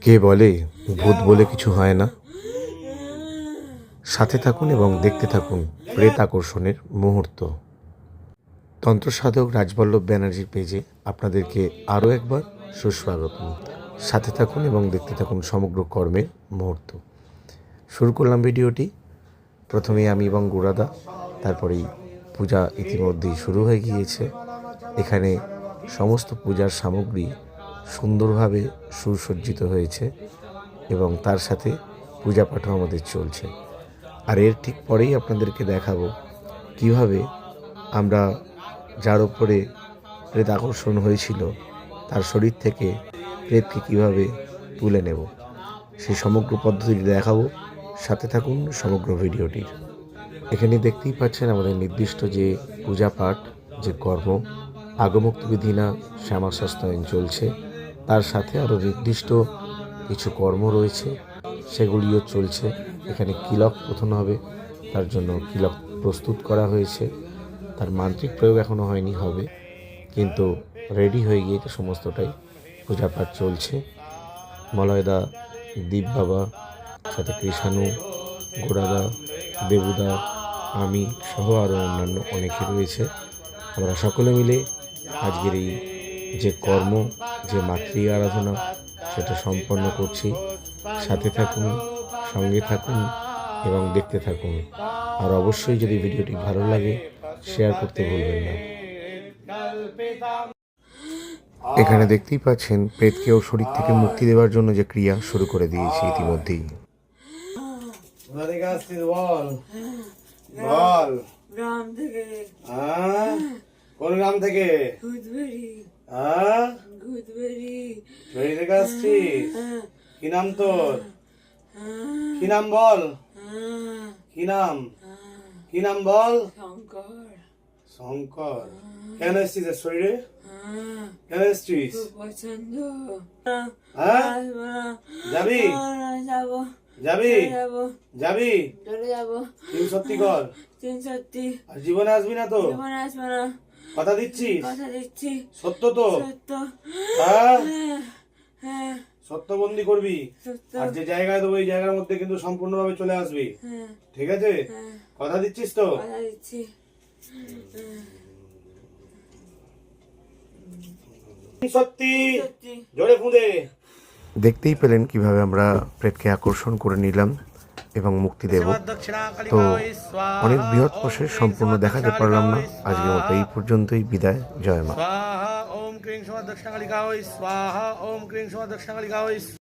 কে বলে ভূত বলে কিছু হয় না? সাথে থাকুন এবং দেখতে থাকুন প্রেত আকর্ষণের মুহূর্ত। তন্ত্রসাধক রাজবল্লভ ব্যানার্জির পেজে আপনাদেরকে আরও একবার সুস্বাগতম। সাথে থাকুন এবং দেখতে থাকুন সমগ্র কর্মের মুহূর্ত। শুরু করলাম ভিডিওটি। প্রথমে আমি এবং গোড়াদা, তারপরেই পূজা ইতিমধ্যেই শুরু হয়ে গিয়েছে। এখানে সমস্ত পূজার সামগ্রী সুন্দরভাবে সুসজ্জিত হয়েছে এবং তার সাথে পূজা পাঠও আমাদের চলছে। আর এর ঠিক পরেই আপনাদেরকে দেখাবো কিভাবে আমরা যার উপরে প্রেত আকর্ষণ হয়েছিল তার শরীর থেকে প্রেতকে কিভাবে তুলে নেব, সেই সমগ্র পদ্ধতিটি দেখাবো। সাথে থাকুন সমগ্র ভিডিওটির। এখানে দেখতেই পাচ্ছেন আমাদের নির্দিষ্ট যে পূজা পাঠ, যে কর্ম, আগমুক্ত বিধিনা শ্যামা সস্তায়ন চলছে, তার সাথে আরও নির্দিষ্ট কিছু কর্ম রয়েছে, সেগুলিও চলছে। এখানে কিলক প্রথম হবে, তার জন্য কিলক প্রস্তুত করা হয়েছে। তার মান্ত্রিক প্রয়োগ এখনও হয়নি, হবে, কিন্তু রেডি হয়ে গিয়ে সমস্তটাই পূজা পাঠ চলছে। মলয়দা, দীপ বাবা, সাথে কৃষাণু, গোড়াদা, দেবুদা, আমি সহ আরও অন্যান্য অনেকে রয়েছে। আমরা সকলে মিলে আজকের এই যে কর্ম, যে মাতৃ আরাধনা, সেটা সম্পন্ন করছি। সাথে থাকুন, সঙ্গে থাকুন এবং দেখতে থাকুন। আর অবশ্যই যদি ভিডিওটি ভালো লাগে শেয়ার করতে ভুলবেন না। এখানে দেখতেই পাচ্ছেন প্রেতকেও শরীর থেকে মুক্তি দেওয়ার জন্য যে ক্রিয়া শুরু করে দিয়েছি ইতিমধ্যেই। বল গ্রাম থেকে। কোন গ্রাম থেকে? গুদবেরি। গুদবেরি থেকে আসছিস? কি নাম তোর? কি নাম বল? কি নাম? কি নাম বল? শঙ্কর। শঙ্কর। কেন এসছিস এর শরীরে? কেন এসছিস? খুব পছন্দ। যাবি? যাবো। যাবি? যাবো। যাবি? চলে যাবো। তুই সত্যি কর। সত্যি। আর জীবনে আসবি না তো? জীবনে আসবো না। কথা দিচ্ছিস? কথা দিচ্ছি। সত্য তো? সত্য। হ্যাঁ? হ্যাঁ। সত্যবন্দি করবি। সত্য। আর যে জায়গায় দেবো এই জায়গার মধ্যে কিন্তু সম্পূর্ণভাবে চলে আসবি। হ্যাঁ। ঠিক আছে? হ্যাঁ। কথা দিচ্ছিস তো? কথা দিচ্ছি। সত্যি। সত্যি। জোরে ফুঁদে। দেখতেই পেলেন কিভাবে আমরা প্রেতকে আকর্ষণ করে নিলাম এবং মুক্তি দেব। তো অনেক বৃহৎ প্রসেস সম্পূর্ণ দেখাতে পারলাম না। আজকের মতো এই পর্যন্তই। বিদায়। জয় মা। ওম ক্রিং সোমা দক্ষিণাকালিকা হই স্বাহা। ওম ক্রিং সোমা দক্ষিণাকালিকা হই।